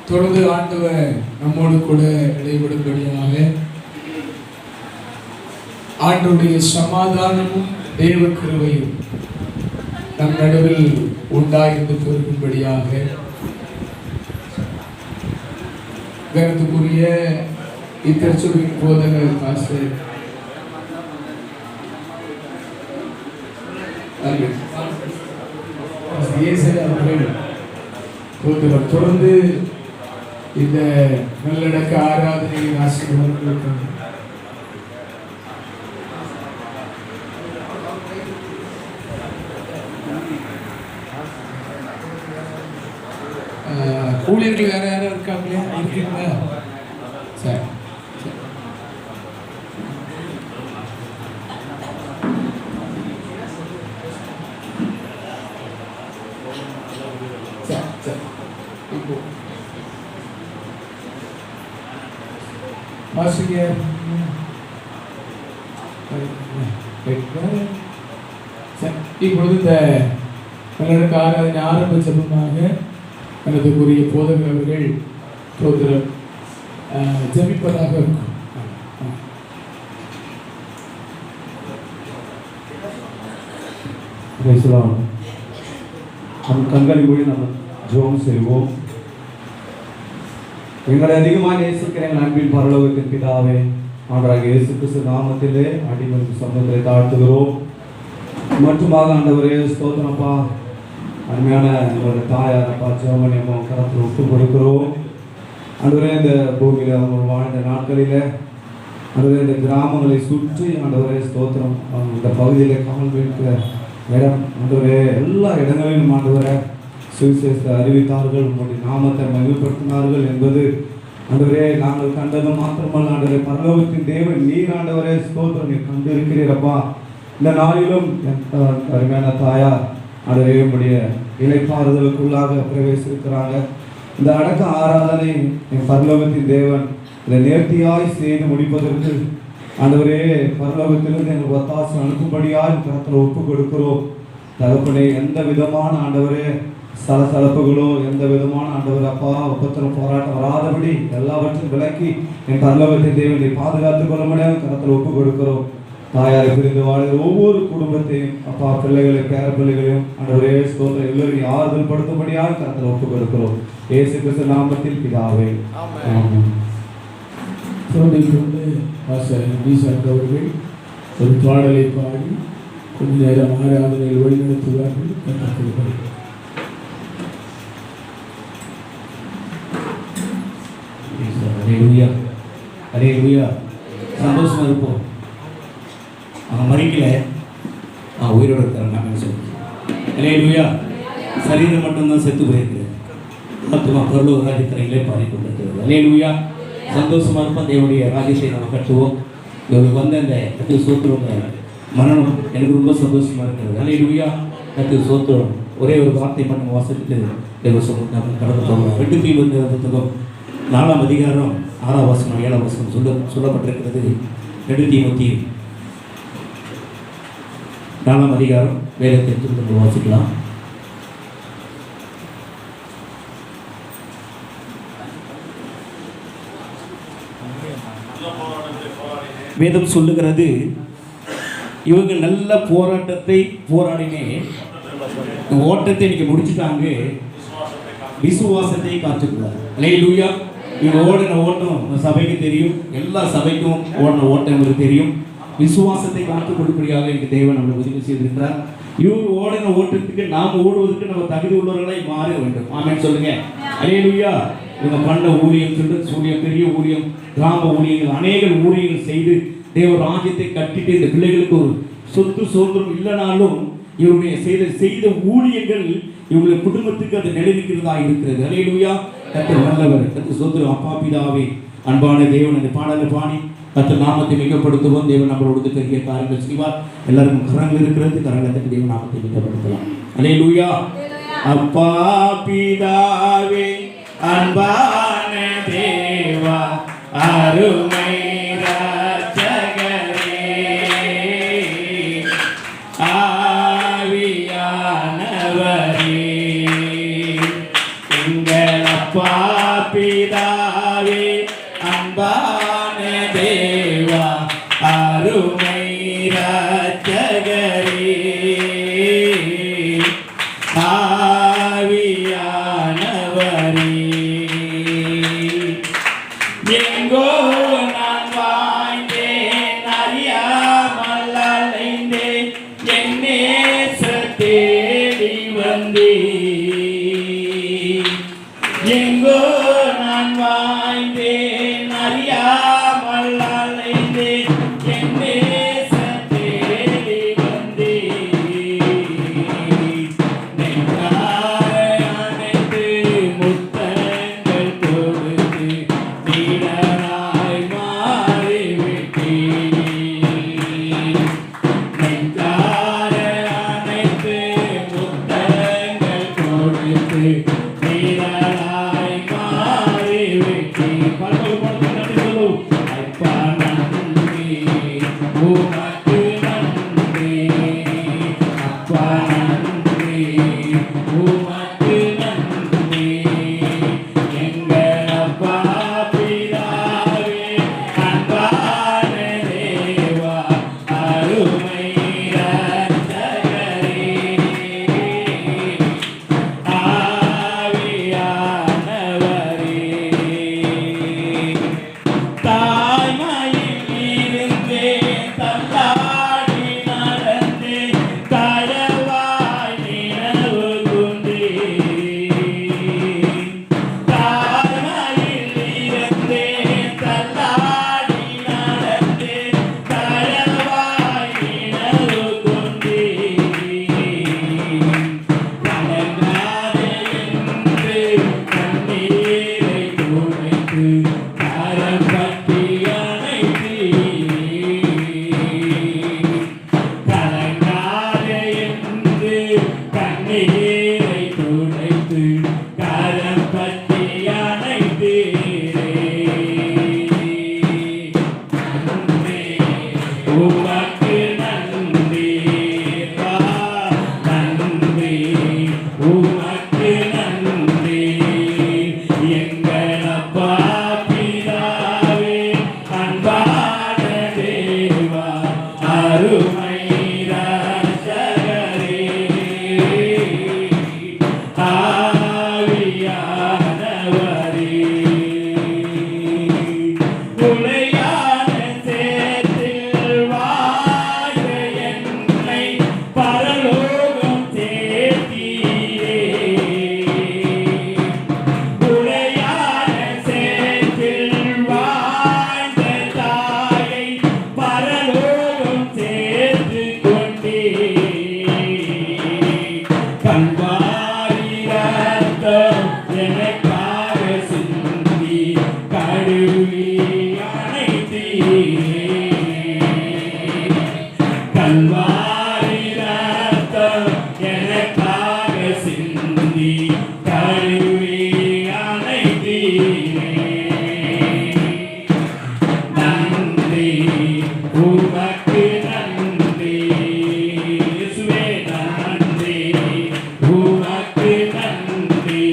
தொடர்ந்து ஆண்டவர் நம்மோடு கூட இடைபடும்படியாக ஆண்டவருடைய சமாதானமும் தேவ கிருபையும் நம் நடுவில் உண்டாயிருந்து பெருகும்படியாக கருத்துக்குரிய இத்திருச்சபையின் போதகர் பாஸ்டர் அவர்கள் தொடர்ந்து இந்த நல்லடக்க ஆராதனை ஆசீர்வாதம் ஊழியர்கள் வேற யாரும் இருக்காங்களே இருக்கீங்களா? சரி இப்பொழுது இந்த நல்லடக்க ஆராதனை ஆரம்ப ஜெபமாக எனதுக்குரிய போதகர் அவர்கள் ஜெபிப்பதாக இருக்கும். நம் கண்களை மூடி நம்ம ஜெபம் செய்வோம். எங்களை அதிகமாக நேசிக்கிற எங்கள் அன்பின் பரலோகத்தின் பிதாவே, ஆண்டவராகிய இயேசு கிறிஸ்து நாமத்திலே அடிமைக்கு சொந்தத்தை தாழ்த்துகிறோம். மட்டுமாக ஆண்டவரே ஸ்தோத்திரப்பா, அருமையான எங்களோட தாயார் அப்பா ஜெர்மனி அம்மா கரத்தில் ஒப்பு கொடுக்கிறோம். ஆண்டவரே இந்த பூமியில் அவங்க வாழ்ந்த நாட்களில் ஆண்டவரே இந்த கிராமங்களை சுற்றி ஆண்டவரே ஸ்தோத்திரம் இந்த பகுதியில் கால் வைக்கிற இடம் ஆண்டவரே எல்லா இடங்களிலும் ஆண்டவரை சுவிசேஷத்தை அறிவித்தார்கள், உங்களுடைய நாமத்தை மகிழ்படுத்தினார்கள் என்பது ஆண்டவரே நாங்கள் கண்டது மாத்திரமல்ல ஆண்டவரே பரலோகத்தின் தேவன் நீர் ஆண்டவரே ஸ்தோத்திரம் நீர் கண்டு இருக்கிறீரப்பா. இந்த நாளிலும் அருமையான தாயார் ஆண்டவரே உடைய இலைப்பாறுதலுக்குள்ளாக பிரவேசிக்கிறாங்க. இந்த அடக்க ஆராதனை என் பரலோகத்தின் தேவன் இதை நேர்த்தியாய் செய்து முடிப்பதற்கு ஆண்டவரே பரலோகத்திலிருந்து எங்கள் ஒத்தாசை அனுப்பும்படியாய் கருத்தில் ஒப்பு கொடுக்கிறோம். தகப்பனே எந்த விதமான ஆண்டவரே சலசலப்புகளோ எந்த விதமான ஆண்டவர் அப்பா உபத்திரம் போராட்டம் வராதபடி எல்லாவற்றையும் விலக்கி என் பரலோகத்தின் தேவனை பாதுகாத்துக் கொள்ள முடியாத கருத்தில் ஒப்பு கொடுக்கிறோம். தாயாரை பிரிந்து வாழ்கிற ஒவ்வொரு குடும்பத்தையும் அப்பா பிள்ளைகளை பேர பிள்ளைகளையும் ஆண்டவரே ஸ்தோத்திரம் எல்லோரையும் ஆறுதல் படுத்தும்படியாக கருத்தில் ஒப்புக் கொடுக்கிறோம். இயேசு கிறிஸ்து நாமத்தில் பிதாவே ஆமென். அவர்கள் ஒரு பாடலை பாடி கொஞ்ச நேரம் ஆராதனையில் வழிநடத்துவார்கள். சந்தோஷமா இருப்போம். அவன் மறிக்கல, அவன் உயிரோடு இருக்கிறான் சொல்லுயா. சரீரம் மட்டும்தான் செத்து போயிருக்கிறது, ஆத்மா பரலோக ராஜ்யத்திலே பாடிக்கொண்டிருக்கிறது. அலேலுயா. சந்தோஷமா இருப்போம். தேவனுடைய ராஜ்யத்தை நம்ம கட்டுவோம். இவருக்கு வந்த இந்த கத்து சோத்துறவங்க மரணம் எனக்கு ரொம்ப சந்தோஷமா இருக்கிறது. அலேலுயா. கத்து சோத்துறோம். ஒரே ஒரு வார்த்தை மட்டும் வாசிட்டு தேவ நம்ம கடந்து போகலாம். 2 தீமோத்தேயு புத்தகம் 4ஆம் அதிகாரம் 6ஆம் வசனம் 7ஆம் வசனம் சொல்லப்பட்டிருக்கிறது. 2 தீமோத்தேயு 4ஆம் அதிகாரம் வேதத்தை எடுத்து வாசிக்கலாம். வேதம் சொல்லுகிறது, இவங்க நல்ல போராட்டத்தை போராடினே ஓட்டத்தை இன்னைக்கு முடிச்சுட்டாங்க, விசுவாசத்தை காத்துக்கிறார். அல்லேலூயா. இவங்க ஓடின ஓட்டம் சபைக்கு தெரியும், எல்லா சபைக்கும் ஓடின ஓட்டம் இவருக்கு தெரியும். விசுவாசத்தை காத்துக் கொடுப்படியாக எனக்கு தேவன் நம்மளை உதவி செய்திருக்கிறார். இவர் ஓடின ஓட்டத்துக்கு நாம் ஓடுவதற்கு நம்ம தகுதி உள்ளவர்களாய் மாற வேண்டும். ஆமென் சொல்லுங்க. அல்லேலூயா. இவங்க பண்ண ஊழியம் ஊழியம் பெரிய ஊழியம், கிராம ஊழியங்கள், அநேக ஊழியங்கள் செய்து தேவ ராஜ்யத்தை கட்டிட்டு இந்த பிள்ளைகளுக்கு ஒரு சொத்து சுதந்திரம் இல்லைனாலும் இவருடைய செய்த ஊழியங்கள் இவங்களுடைய குடும்பத்துக்கு அது நிலைநிற்கிறதா இருக்கிறது. அல்லேலூயா. கர்த்தர் நல்லவர். கர்த்தர் சோத்திரம். அப்பா பிதாவே, அன்பான தேவன் இந்த பாடலை பாடி கர்த்தர் நாமத்தை மிகப்படுத்துவோம். தேவன் நம்மளோடு பெரிய காரியங்கள் செய்வார். எல்லாருக்கும் கரங்கள் இருக்கிறது, கரங்களை தேவன் நாமத்தை மிகப்படுத்தலாம். அல்லேலூயா. அப்பா பிதாவே, அன்பான தேவா, அருமை ஆவியானவரே, எங்கள் அப்பா பிதாவே அன்பான தேவா அருமை இரட்சகரே ஆவியானவரே எங்கோ நான் வாழ்ந்தேன் அறியாமல் அலைந்தேன் என் நேச தேடி வந்தேன் எங்கோ நான் வாழ்ந்தேன் அறியாமல் அலைந்தேன் என் நேச தேடி வந்தேன் நெஞ்சார அணைத்து முத்தங்கள் கொடுத்து நீடராய் மாறிவிட்டேன் நெஞ்சார அணைத்து முத்தங்கள் கொடுத்து நீடராய் மாறிவிட்டேன் அப்பா நன்றி உமக்கு நன்றி அப்பா நன்றி உமக்கு நன்றி எங்கள் அப்பா பிதாவே அன்பான தேவா அருமை இரட்சகரே ஆவியானவரே தாய்மையில் இருந்தேன் தள்ளாடி நடந்தேன் தழவாய் நினைவு கொண்டேன் தாய்மையில் இருந்தேன் தள்ளாடி நடந்தேன் தழவாய் நினைவு கொண்டேன் கலங்காதே என்று கண்ணீரை துடைத்து கரம் பற்றி அணைத்தீர் கலங்காதே என்று கண்ணீரை துடைத்து கரம் பற்றி அணைத்தீரே நன்றி உமக்கு நன்றி அப்பா நன்றி உமக்கு நன்றி எங்கள் அப்பா பிதாவே அன்பான தேவா அருமை இரட்சகரே ஆவியானவரே உளையான சேற்றில் வாழ்ந்த என்னை பரலோகம் சேர்த்தீரே உளையான சேற்றில் வாழ்ந்த தாயை பரலோகம் சேர்த்து கொண்டீர் கல்வாரி ரத்தம் எனக்காக சிந்தி கழுவி அணைத்தீர் கல்வாரி ரத்தம் எனக்காக சிந்தி கழுவி அணைத்தீரே நன்றி உமக்கு நன்றி இயேசுவே நன்றி உமக்கு நன்றி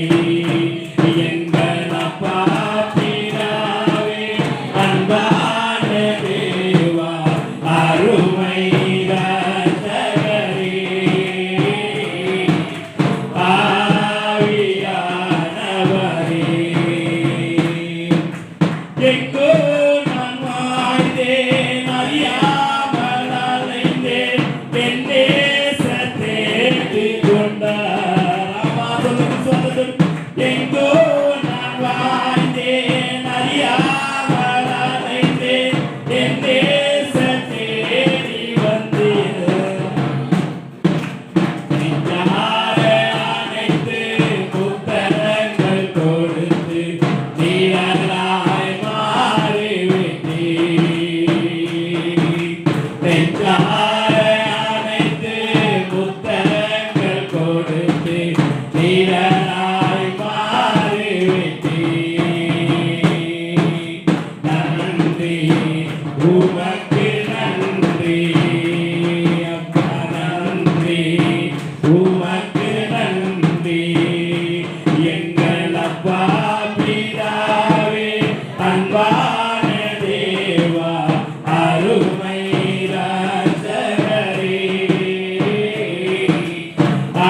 அப்பா பிதாவே அன்பான தேவா அருமை ராஜகரே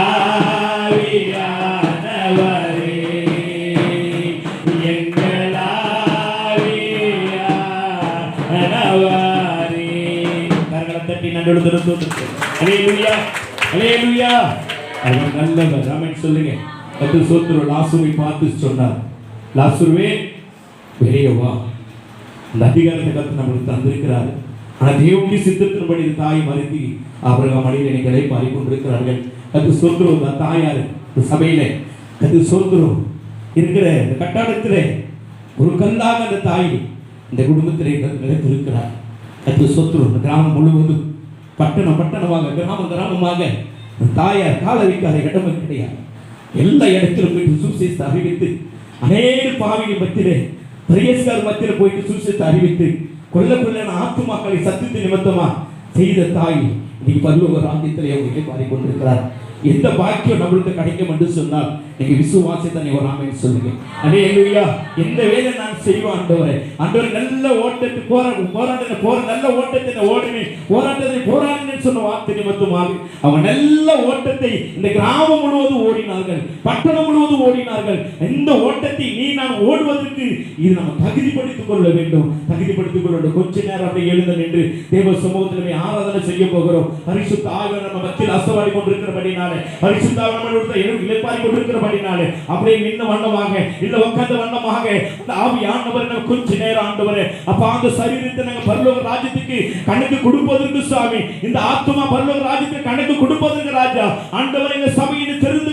ஆவியானவரே எங்களாவியானவரே கரங்களை தட்டி நன்றோடு தோற்று அல்லேலூயா அல்லேலூயா அவர் நல்லவர் ஆமென் சொல்லுங்க கர்த்தர் ஸ்தோத்திரம் லாசருவை பார்த்து சொன்னார் லாசருவே வெளியே வா அந்த அதிகாரத்தை கர்த்தர் நமக்கு தந்திருக்கிறார் ஆனால் தேவனுடைய சித்தத்தின்படி தாய் மறுத்தி ஆபிரகாம் மடியில் நினைகளை பாடிக்கொண்டிருக்கிறார்கள் கர்த்தர் ஸ்தோத்திரம் தாயார் இந்த சபையில கர்த்தர் ஸ்தோத்திரம் இருக்கிற இந்த கட்டாடத்திலே ஒரு கல்லாக அந்த தாய் இந்த குடும்பத்திலே நிலைத்திருக்கிறார் கர்த்தர் ஸ்தோத்திரம் இந்த கிராமம் முழுவதும் பட்டணமாக கிராமமாக தாயார் கால வைக்காத இடமே கிடையாது. எல்லா இடத்திலும் போயிட்டு சுவிசேஷத்தை அறிவித்து அநேக பாவிகள் மத்தியிலே பிரேஸ்கார் மத்தியில போயிட்டு சுவிசேஷத்தை அறிவித்து கொல்ல ஆத்துமாக்களை சத்தியத்தின் நிமித்தமா செய்த தாய் இன்னைக்கு பரலோக ராஜ்யத்திலே அவங்களை பாடிக்கொண்டிருக்கிறார். எந்த பாக்கியம் நம்மளுக்கு கிடைக்கும் என்று சொன்னால் நீங்க விசுவாசத்தை நீ ஒரு ஆமென் சொல்லுங்க. அல்லேலூயா. எந்த வேலை நான் செய்வோம் ஆண்டவரே, ஆண்டவரே நல்ல ஓட்டத்தை போராட்ட நல்ல ஓட்டத்தை ஓடுவேன், போராட்டத்தை சொன்ன வார்த்தை நிமித்தமாக அவங்க நல்ல ஓட்டத்தை இந்த கிராமம் முழுவதும் ஓடினார்கள், பட்டணம் முழுவதும் ஓடினார்கள். இந்த ஓட்டத்தை நீ நான் ஓடுவதற்கு இது நம்ம தகுதிப்படுத்திக் கொள்ள வேண்டும். கொஞ்ச நேரம் அப்படி எழுந்த நின்று தேவ சமூகத்திலே ஆராதனை செய்ய போகிறோம். பரிசுத்த ஆவியானவர் நம்ம மத்தியில் அசைவாடி கொண்டிருக்கிறபடினாலே, பரிசுத்த ஆவியானவர் இளைப்பாரி கொண்டிருக்கிறபடினாலே அப்படியே நின்ன வண்ணமாக இல்ல உட்கார்ந்த வண்ணமாக அந்த ஆவியானவர் நம்ம கொஞ்ச நேரம் ஆண்டவரே அப்ப அந்த சரீரத்தை நாங்க பரலோக ராஜ்யத்துக்கு கணக்கு கொடுப்பதற்கு சுவாமி, இந்த ஆத்துமா பரலோக ராஜ்யத்துக்கு கணக்கு கொடுப்பதற்கு ராஜா ஆண்டவரே எங்க சபையினை தெரிந்து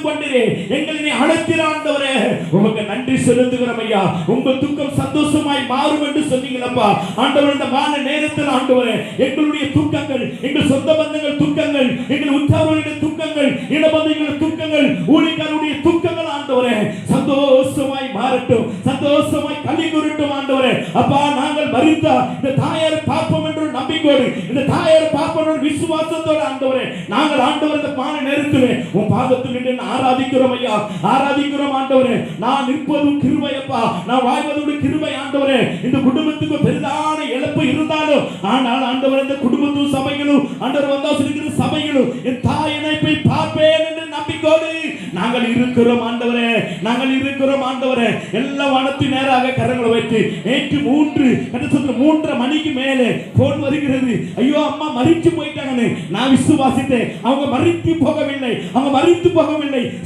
கொண்டீரே, எங்களை அழைத்தீர் ஆண்டவரே. உமக்கு நன்றி செலுத்துகிறோம் ஐயா. உங்க துக்கம் சந்தோஷமாய் மாறும் என்று சொன்னீங்களப்பா ஆண்டவர். இந்த மான நேரத்தில் ஆண்டவரே எங்களுடைய துக்கங்கள், எங்கள் சொந்த பந்தங்கள் துக்கங்கள், எங்கள் உற்றார்களுடைய துக்கங்கள், இடபந்தங்களுடைய துக்கங்கள், ஊழியக்காரருடைய துக்கங்கள் ஆண்டவரே சந்தோஷமாய் மாறட்டும், சந்தோஷமாய் களி கூறட்டும் ஆண்டவரே. அப்பா நாங்கள் மரித்தா இந்த தாயாரை பார்ப்போம் என்ற நம்பிக்கையோடு, இந்த தாயாரை பார்ப்போம் என்ற விசுவாசத்தோடு ஆண்டவரே நாங்கள் ஆண்டவர் இந்த மான நேரத்தில் உன் பாதத்தில் நின்று ஆராதிக்கிறோம் ஐயா, ஆராதிக்கிறோம் ஆண்டவரே. நான் நிற்பதும் கிருபையப்பா, நான் வாழ்வதோடு கிருபை ஆண்டவரே. இந்த குடும்பத்துக்கு பெரிதான இழப்பு இருந்தாலும் ஆனால் ஆண்டவர் இந்த குடும்பத்தும் சபைகளும் ஆண்டவர் வந்தா சொல்லிக்கிற சபைகளும் என் தாய் இணைப்பை பார்ப்பேன் என்று நம்பிக்கையோடு நாங்கள் இருக்கிறோம் ஆண்டவரே, நாங்கள் இருக்கிறோம் ஆண்டவரே. எல்லா வானத்தின் நேராக கரங்களை வைத்து நேற்று 3:30 மணிக்கு மேலே போன் வருகிறது. ஐயோ அம்மா மரித்து போயிட்டாங்கன்னு நான் விசுவாசித்தேன். அவங்க மரித்து போகவில்லை,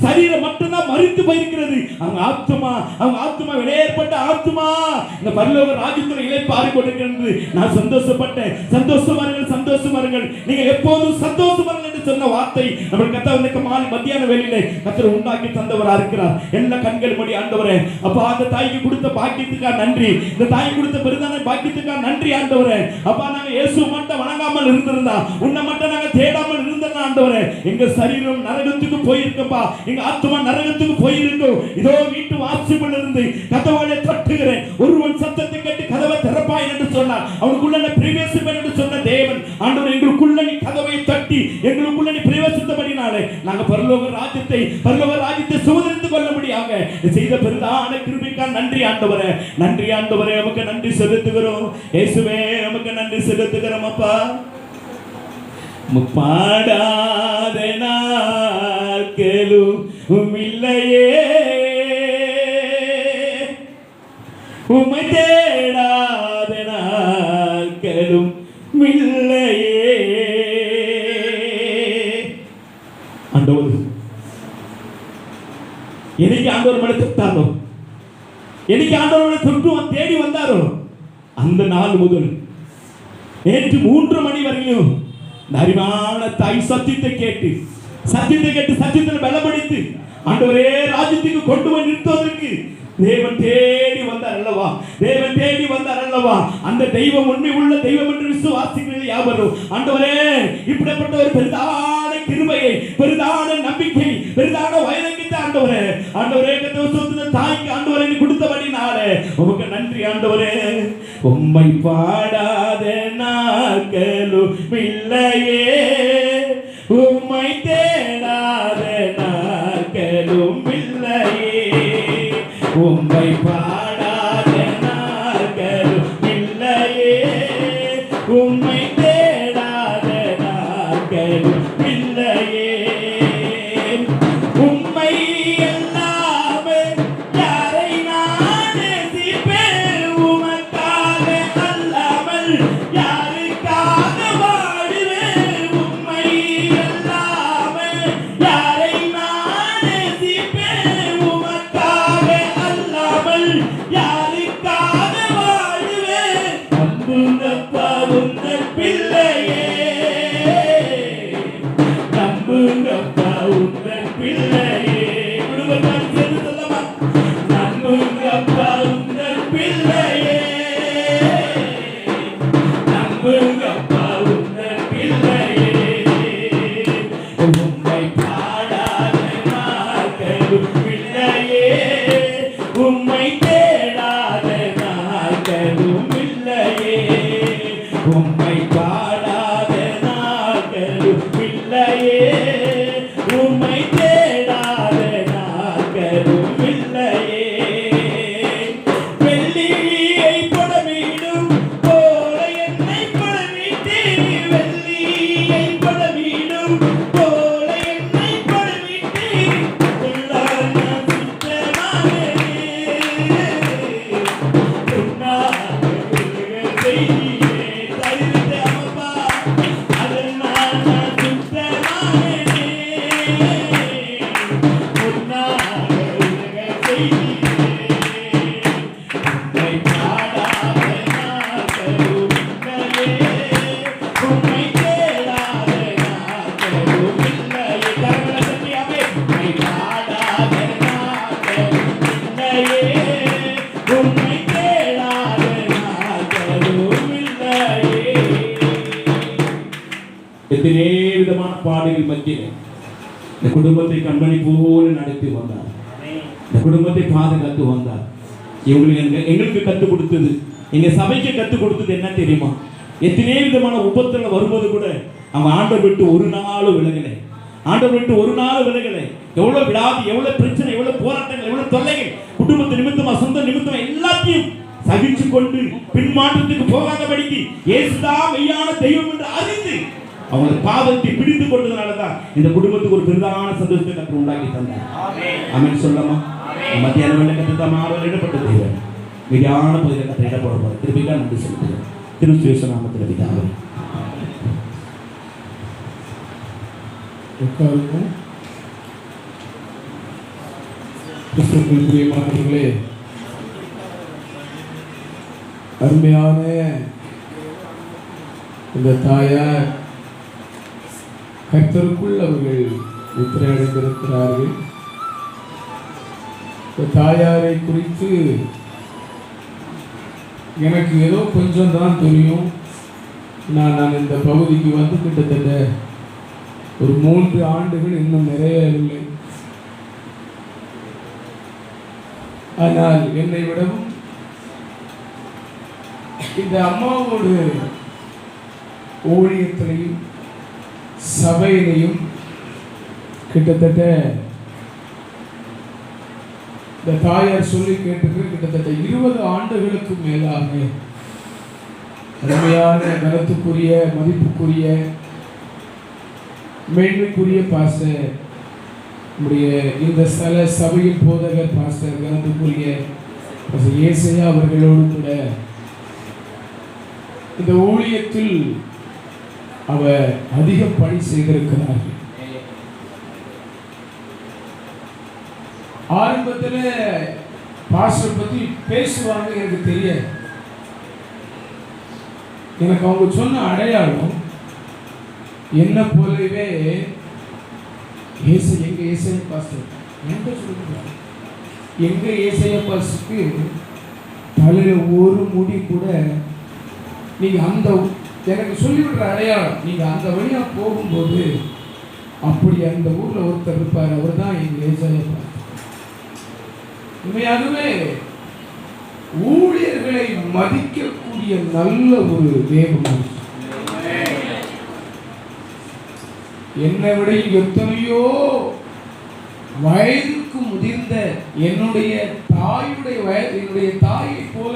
சரீரம் மட்டும்தான் மரித்து போயிருக்கிறது. அவங்க ஆத்துமா வெளியேற்பட்ட ஆத்துமா இந்த பரலோக ராஜ்யத்தில் இளைப்பாறி கொண்டிருக்கிறது. நான் சந்தோஷப்பட்டேன். சந்தோஷமாருங்கள், நீங்க எப்போதும் சந்தோஷமாருங்கள் என்று சொன்ன வார்த்தை நம்ம கர்த்தர் இந்த மாலை மத்தியான வேளையிலே கர்த்தர் உண்டாக்கி தந்தவரா இருக்கிறார். எல்லா கண்கள் மடி ஆண்டவரே. அப்பா அந்த தாய்க்கு கொடுத்த பாக்கியத்துக்காக நன்றி, இந்த தாய் கொடுத்த பெருதான பாக்கியத்துக்காக நன்றி ஆண்டவரே. அப்பா நாங்க இயேசு மட்டும் வணங்காமல் இருந்திருந்தா, உன்னை மட்டும் நாங்க தேடாமல் இருந்தோம் ஆண்டவரே, எங்க சரீரம் நரகத்துக்கு போயிருக்கப்பா, எங்க ஆத்துமா நரகத்துக்கு போயிருக்கும். இதோ வீட்டு வாசலில் இருந்து கதவாளை தட்டுகிறேன், ஒருவன் சத்தத்தை கேட்டு கதவை திறப்பாய் என்று சொன்னார். அவனுக்குள்ள பிரவேசிப்பேன் என்று சொன்ன தேவன் ஆண்டவர் எங்களுக்குள்ள நீ கதவை தட்டி எங்களுக்குள்ள நீ பிரவேசித்தபடினாலே நாங்க பரலோக ராஜ்யத்தை சுதந்திரித்துக் கொள்ளும்படியாக செய்த பெரிதான கிருபைக்காக நன்றி ஆண்டவரே. நமக்கு நன்றி செலுத்துகிறோம் இயேசுவே, நமக்கு நன்றி செலுத்துகிறோம் அப்பா. பாடாத நாட்களும் இல்லையே, உம்மை தேடாத நாட்களும் இல்லையே. ஆண்டவர் எனக்கு ஆண்டவர் மேல தொட்டாரோ, எனக்கு ஆண்டவரோட தொட்டு தேடி வந்தாரோ அந்த நாள் முதல் நேற்று 3 மணி வரையிலும் அறிவான தாய் சத்தியத்தை கேட்டு சத்தியத்தில் பலப்படுத்தி ஆண்டவரே ராஜ்யத்துக்கு கொண்டு போய் நிறுத்துவதற்கு தேவன் தேடி வந்தார் அல்லவா. அந்த தெய்வம் உண்மை உள்ள தெய்வம் என்று விசுவாசிக்கிறீர்கள் யாவரும் ஆண்டவரே இப்படிப்பட்ட ஒரு பெரிதான கிருபையை, பெரிதான நம்பிக்கை, பெரிதான வைராக்கியத்தை ஆண்டவரே தாய்க்கு ஆண்டவரே நீ கொடுத்தபடினாலே உமக்கு நன்றி ஆண்டவரே. உம்மை பாடாத நாட்களும் இல்லையே, உம்மை தேடாத நாட்களும் இல்லையே, உம்மை பாடாத நாட்களும் இல்லையே, உம்மை தேடாத நாட்களும் இல்லையே. உம்மை அல்லாமல் யாரை நான் நேசிப்பேன், உமக்காக அல்லாமல் யாருக்காக வாழுவேன். உம்மை அல்லாமல் யாரை நான் நேசிப்பேன், உமக்காக அல்லாமல் யாருக்காக வாழுவேன். நம்புங்கப்பா உங்கள் பிள்ளையே, நம்புங்கப்பா உங்கள் பிள்ளையே. குடும்பத்தார் சேர்ந்து சொல்லமா, நம்புங்கப்பா உங்கள் பிள்ளையே, நம்புங்கப்பா உங்கள் பிள்ளையே. உம்மை பாடாத நாட்களும் இல்லையே, உம்மை தேடாத நாட்களும் இல்லையே, உம்மை பாடாத நாட்களும் இல்லையே, உம்மை தேடாத நாட்களும் இல்லையே. வெள்ளியை படமிடும் போல என்னை படமிட்டீர், வெள்ளியை படமிடும் போல என்னை படமிட்டீர். உள்ளால் நான் சுத்தமானேன், உன்னால் உலகம் செய்தீரே. தரித்த அம்மா, அதனால் நான் சுத்தமானேன், உன்னால் உலகம் செய்தீரே. உம்மை பாடாத நாட்களும் இல்லையே, உம்மை தேடாத நாட்களும் இல்லையே. கரங்களை தட்டியாமே, உம்மை பாடாத நாட்களும் இல்லையே, உம்மை தேடாத நாட்களும் இல்லையே. எத்தனை விதமான பாடுகள் மத்தியில் இந்த குடும்பத்தை கண்மணி போல நடத்தி வந்தார், இந்த குடும்பத்தை பாதுகாத்து வந்தார். எங்களுக்கு கற்றுக் கொடுத்தது, எங்க சபைக்கு கற்றுக் கொடுத்தது என்ன தெரியுமா? எத்தனை விதமான உபத்திரங்கள் வரும்போது கூட அவங்க ஆண்டவர் விட்டு ஒரு நாளும் விலகலை, ஆண்டவர் விட்டு ஒரு நாளும் விலகலை. எவ்வளவு விடாது, எவ்வளவு பிரச்சனை, எவ்வளவு போராட்டங்கள், எவ்வளவு தொல்லைகள், குடும்பத்து நிமித்தமா சொந்த நிமித்தமா எல்லாத்தையும் சகிச்சு கொண்டு பின்மாற்றத்துக்கு போகாதபடிக்கு இயேசுதான் மெய்யான தெய்வம் என்று அறிந்து அவங்கள பாதத்தை பிடித்து கொண்டதுனாலதான் இந்த குடும்பத்துக்கு ஒரு பெரிதான சந்தோஷத்தை கற்று உண்டாக்கி தந்தார். ஆமென் சொல்லமா? மத்தியான வேலை கற்று மாறல் இடப்பட்ட தெய்வம் மிகான பகுதியில் கற்று இடப்பட திருப்பிக்கா நன்றி செலுத்துகிறேன். திருசுவேச நாமத்தில் பிதாவே. உட்காருக்கும். கிறிஸ்துவுக்குள் பிரியமானவர்களே, அருமையான இந்த தாயார் கர்த்தருக்குள் அவர்கள் நித்திரையடைந்திருக்கிறார்கள். இந்த தாயாரை குறித்து எனக்கு ஏதோ கொஞ்சம் தான் தெரியும். நான் இந்த பகுதிக்கு வந்து கிட்டத்தட்ட ஒரு 3 ஆண்டுகள் இன்னும் நிறையவில்லை. ஆனால் என்னை விடவும் இந்த அம்மாவோடு ஊழியத்திலையும் சபையிலையும் கிட்டத்தட்ட இந்த தாயார் சொல்லி கேட்டது கிட்டத்தட்ட 20 ஆண்டுகளுக்கு மேலாக அருமையான கனத்துக்குரிய மதிப்புக்குரிய மேன்மைக்குரிய பாஸ்டர் நம்முடைய இந்த ஸ்தல சபையின் போதகர் பாஸ்டர் கனத்துக்குரிய பாஸ்டர் ஏசையா அவர்களோடு கூட இந்த ஊழியத்தில் அவர் அதிக பணி செய்திருக்கிறார்கள். ஆரம்பத்தில் பாஸ்டர் பற்றி பேசுவாங்க, எனக்கு தெரியாது. எனக்கு அவங்க சொன்ன அடையாளம் என்ன போலவே எங்க ஏசையா பாஸ்டர் எங்க சொல்லுங்க, எங்க ஏசையா பாஸ்டருக்கு தலையில ஒரு முடி கூட நீங்க அந்த எனக்கு சொல்லிவிடுற அடையாளம், நீங்க அந்த வழியா போகும்போது அப்படி அந்த ஊர்ல ஒருத்தர் இருப்பார், அவர் தான் எங்க ஏசையா பாஸ்டர். உண்மையாகவே ஊழியர்களை மதிக்கக்கூடிய நல்ல ஒரு தேவன். என்னை விட எத்தனையோ வயதுக்கு முதிர்ந்த என்னுடைய தாயுடைய வயது, என்னுடைய தாயை போல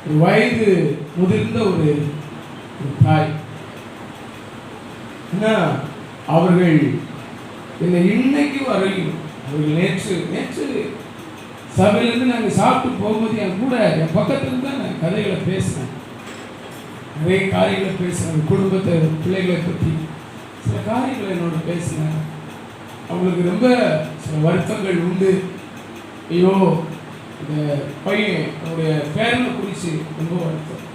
ஒரு வயது முதிர்ந்த ஒரு தாய். ஏன்னா அவர்கள் என்னை இன்னைக்கு வரையும், அவர்கள் நேற்று சபையிலேருந்து நாங்கள் சாப்பிட்டு போகும்போது என் கூட என் பக்கத்துல தான் நான் கதைகளை பேசினேன், நிறைய காரியங்களை பேசினேன், குடும்பத்தை பிள்ளைகளை பற்றி சில காரியங்களை என்னோட பேசினேன். அவங்களுக்கு ரொம்ப சில வருத்தங்கள் உண்டு. ஐயோ இந்த பையன் என்னுடைய பேரனை குறித்து ரொம்ப வருத்தம்,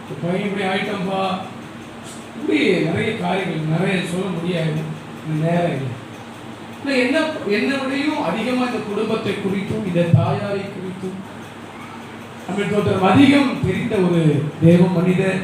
இந்த பையன் இப்படி ஆயிட்டம்பா, இப்படி நிறைய காரியங்கள் நிறைய சொல்ல முடியாது, நேரம் இல்லை. என்னை விடையும் அதிகமாக இந்த குடும்பத்தை குறித்தும் இந்த தாயாரை குறித்தும் அதிகம் தெரிந்த ஒரு தேவ மனிதர்